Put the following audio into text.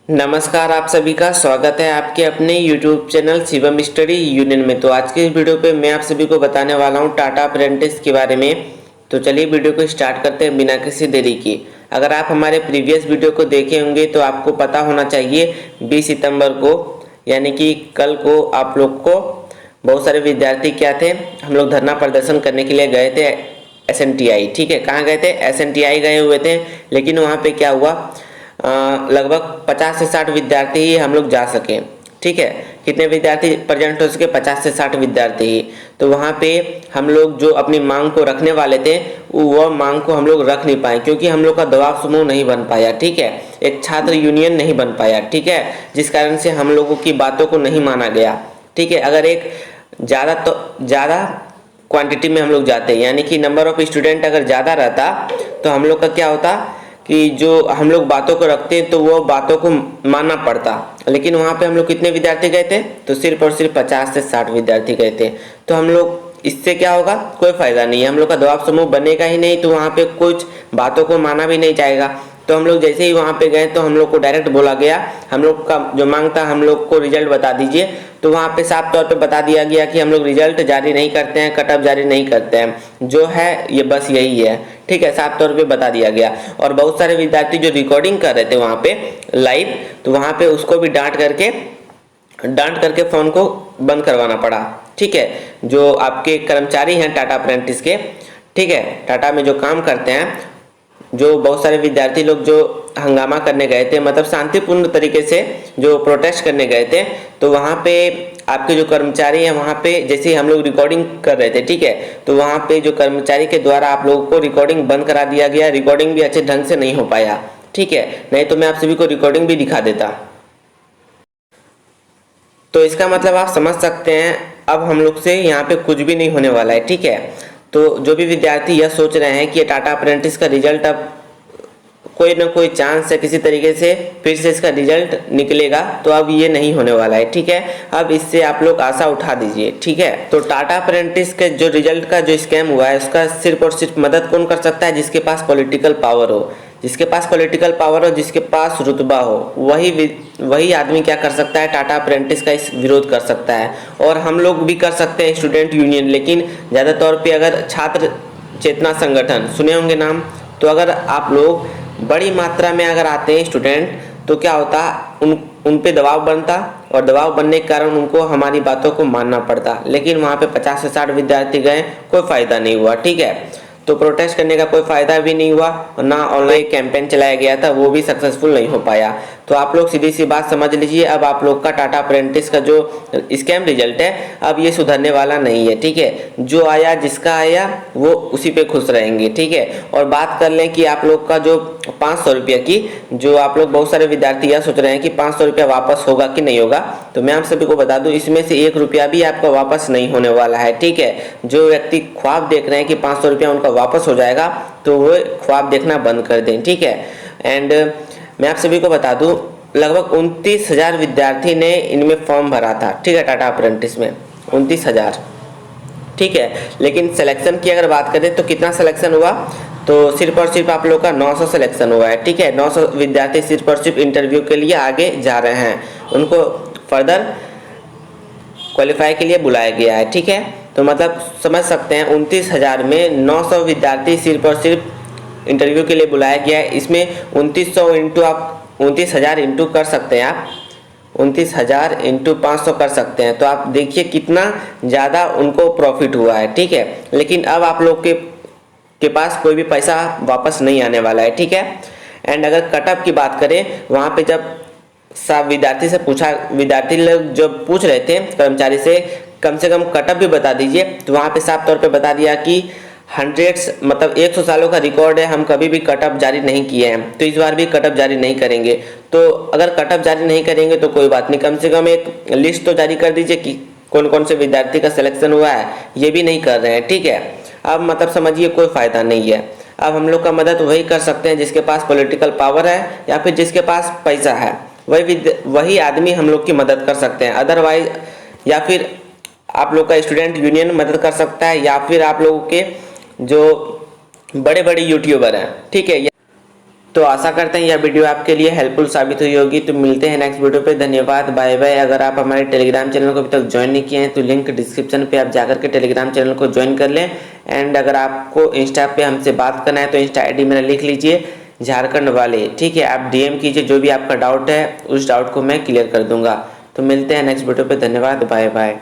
नमस्कार, आप सभी का स्वागत है आपके अपने YouTube channel Shivam study union में। तो आज के इस वीडियो पे मैं आप सभी को बताने वाला हूं टाटा अप्रेंटिस के बारे में। तो चलिए वीडियो को स्टार्ट करते हैं बिना किसी देरी की। अगर आप हमारे प्रीवियस वीडियो को देखे होंगे तो आपको पता होना चाहिए 20 सितंबर को यानी कि कल को आप लोग को बहुत सारे विद्यार्थी क्या थे, हम लोग धरना प्रदर्शन करने के लिए गए थे SNTI। ठीक है, कहाँ गए थे? SNTI गए हुए थे, लेकिन वहाँ पे क्या हुआ, लगभग 50 से 60 विद्यार्थी ही हम लोग जा सके। ठीक है, कितने विद्यार्थी प्रेजेंट हो सके? 50 से 60 विद्यार्थी ही। तो वहाँ पे हम लोग जो अपनी मांग को रखने वाले थे वह मांग को हम लोग रख नहीं पाए, क्योंकि हम लोग का दबाव समूह नहीं बन पाया। ठीक है, एक छात्र यूनियन नहीं बन पाया। ठीक है, जिस कारण से हम लोगों की बातों को नहीं माना गया। ठीक है, अगर एक ज़्यादा क्वांटिटी में हम लोग जाते, यानी कि नंबर ऑफ स्टूडेंट अगर ज़्यादा रहता तो हम लोग का क्या होता कि जो हम लोग बातों को रखते हैं तो वो बातों को मानना पड़ता। लेकिन वहाँ पे हम लोग कितने विद्यार्थी गए थे? तो सिर्फ और सिर्फ 50 से 60 विद्यार्थी गए थे। तो हम लोग इससे क्या होगा, कोई फायदा नहीं है, हम लोग का दबाव समूह बनेगा ही नहीं, तो वहाँ पे कुछ बातों को माना भी नहीं जाएगा। तो हम लोग जैसे ही वहाँ पे गए तो हम लोग को डायरेक्ट बोला गया, हम लोग का जो मांग था हम लोग को रिजल्ट बता दीजिए। तो वहाँ पे साफ तौर पे बता दिया गया कि हम लोग रिजल्ट जारी नहीं करते हैं, कट ऑफ जारी नहीं करते हैं, जो है ये बस यही है। ठीक है, साफ तौर पे बता दिया गया। और बहुत सारे विद्यार्थी जो रिकॉर्डिंग कर रहे थे वहाँ पे लाइव, तो वहाँ पे उसको भी डांट करके फ़ोन को बंद करवाना पड़ा। ठीक है, जो आपके कर्मचारी हैं टाटा अप्रेंटिस के, ठीक है, टाटा में जो काम करते हैं, जो बहुत सारे विद्यार्थी लोग जो हंगामा करने गए थे, मतलब शांतिपूर्ण तरीके से जो प्रोटेस्ट करने गए थे, तो वहाँ पे आपके जो कर्मचारी हैं वहाँ पे जैसे ही हम लोग रिकॉर्डिंग कर रहे थे, ठीक है, तो वहाँ पे जो कर्मचारी के द्वारा आप लोगों को रिकॉर्डिंग बंद करा दिया गया। रिकॉर्डिंग भी अच्छे ढंग से नहीं हो पाया। ठीक है, नहीं तो मैं आप सभी को रिकॉर्डिंग भी दिखा देता। तो इसका मतलब आप समझ सकते हैं अब हम लोग से यहाँ पे कुछ भी नहीं होने वाला है। ठीक है, तो जो भी विद्यार्थी यह सोच रहे हैं कि ये टाटा अप्रेंटिस का रिजल्ट अब कोई ना कोई चांस है किसी तरीके से फिर से इसका रिजल्ट निकलेगा, तो अब ये नहीं होने वाला है। ठीक है, अब इससे आप लोग आशा उठा दीजिए। ठीक है, तो टाटा अप्रेंटिस के जो रिजल्ट का जो स्कैम हुआ है उसका सिर्फ और सिर्फ मदद कौन कर सकता है? जिसके पास पॉलिटिकल पावर हो, जिसके पास पॉलिटिकल पावर हो, जिसके पास रुतबा हो, वही आदमी क्या कर सकता है? टाटा अप्रेंटिस का इस विरोध कर सकता है। और हम लोग भी कर सकते हैं, स्टूडेंट यूनियन। लेकिन ज़्यादा तौर पे अगर छात्र चेतना संगठन सुने होंगे नाम, तो अगर आप लोग बड़ी मात्रा में अगर आते हैं स्टूडेंट, तो क्या होता, उन पे दबाव बनता, और दबाव बनने के कारण उनको हमारी बातों को मानना पड़ता। लेकिन वहाँ पे 50 से 60 विद्यार्थी गए, कोई फ़ायदा नहीं हुआ। ठीक है, तो प्रोटेस्ट करने का कोई फ़ायदा भी नहीं हुआ, और ना ऑनलाइन कैंपेन चलाया गया था, वो भी सक्सेसफुल नहीं हो पाया। तो आप लोग सीधी सी बात समझ लीजिए, अब आप लोग का टाटा अप्रेंटिस का जो स्कैम रिजल्ट है अब ये सुधरने वाला नहीं है। ठीक है, जो आया जिसका आया वो उसी पे खुश रहेंगे। ठीक है, और बात कर लें कि आप लोग का जो 500 रुपये की, जो आप लोग बहुत सारे विद्यार्थी यह सोच रहे हैं कि 500 रुपया वापस होगा कि नहीं होगा, तो मैं आप सभी को बता दूं इसमें से 1 रुपया भी आपका वापस नहीं होने वाला है। ठीक है, जो व्यक्ति ख्वाब देख रहे हैं कि 500 रुपया उनका वापस हो जाएगा, तो वो ख्वाब देखना बंद कर दें। ठीक है, एंड मैं आप सभी को बता दूं लगभग 29,000 विद्यार्थी ने इनमें फॉर्म भरा था। ठीक है, टाटा अप्रेंटिस में 29,000। ठीक है, लेकिन सिलेक्शन की अगर बात करें तो कितना सिलेक्शन हुआ? तो सिर्फ और सिर्फ आप लोग का 900 सिलेक्शन हुआ है। ठीक है, 900 विद्यार्थी सिर्फ और सिर्फ इंटरव्यू के लिए आगे जा रहे हैं, उनको फर्दर क्वालिफाई के लिए बुलाया गया है। ठीक है, तो मतलब समझ सकते हैं 29,000 में 900 विद्यार्थी सिर्फ और सिर्फ इंटरव्यू के लिए बुलाया गया है। इसमें 2900 इंटू आप 29,000 इंटू कर सकते हैं, आप 29,000 इंटू 500 कर सकते हैं, तो आप देखिए कितना ज़्यादा उनको प्रॉफिट हुआ है। ठीक है, लेकिन अब आप लोग के पास कोई भी पैसा वापस नहीं आने वाला है। ठीक है, एंड अगर कटअप की बात करें, वहाँ पे जब सब विद्यार्थी से पूछा, विद्यार्थी लोग जब पूछ रहे थे कर्मचारी से कम कटअप भी बता दीजिए, तो वहाँ पे साफ तौर पे बता दिया कि 100 मतलब 100 सालों का रिकॉर्ड है, हम कभी भी कटअप जारी नहीं किए हैं, तो इस बार भी कटअप जारी नहीं करेंगे। तो अगर कटअप जारी नहीं करेंगे तो कोई बात नहीं, कम से कम एक लिस्ट तो जारी कर दीजिए कि कौन कौन से विद्यार्थी का सिलेक्शन हुआ है। ये भी नहीं कर रहे हैं। ठीक है, अब मतलब समझिए कोई फ़ायदा नहीं है। अब हम लोग का मदद वही कर सकते हैं जिसके पास पॉलिटिकल पावर है या फिर जिसके पास पैसा है, वही आदमी हम लोग की मदद कर सकते हैं। अदरवाइज या फिर आप लोग का स्टूडेंट यूनियन मदद कर सकता है, या फिर आप लोगों के जो बड़े बड़े यूट्यूबर हैं, ठीक है, तो आशा करते हैं यह वीडियो आपके लिए हेल्पफुल साबित हुई होगी। तो मिलते हैं नेक्स्ट वीडियो पे। धन्यवाद, बाय बाय। अगर आप हमारे टेलीग्राम चैनल को अभी तक ज्वाइन नहीं किए हैं तो लिंक डिस्क्रिप्शन पे आप जाकर के टेलीग्राम चैनल को ज्वाइन कर लें। एंड अगर आपको इंस्टा पे हमसे बात करना है तो इंस्टा ID मेरा लिख लीजिए, झारखंड वाले, ठीक है। आप DM कीजिए, जो भी आपका डाउट है उस डाउट को मैं क्लियर कर दूंगा। तो मिलते हैं नेक्स्ट वीडियो पे। धन्यवाद, बाय बाय।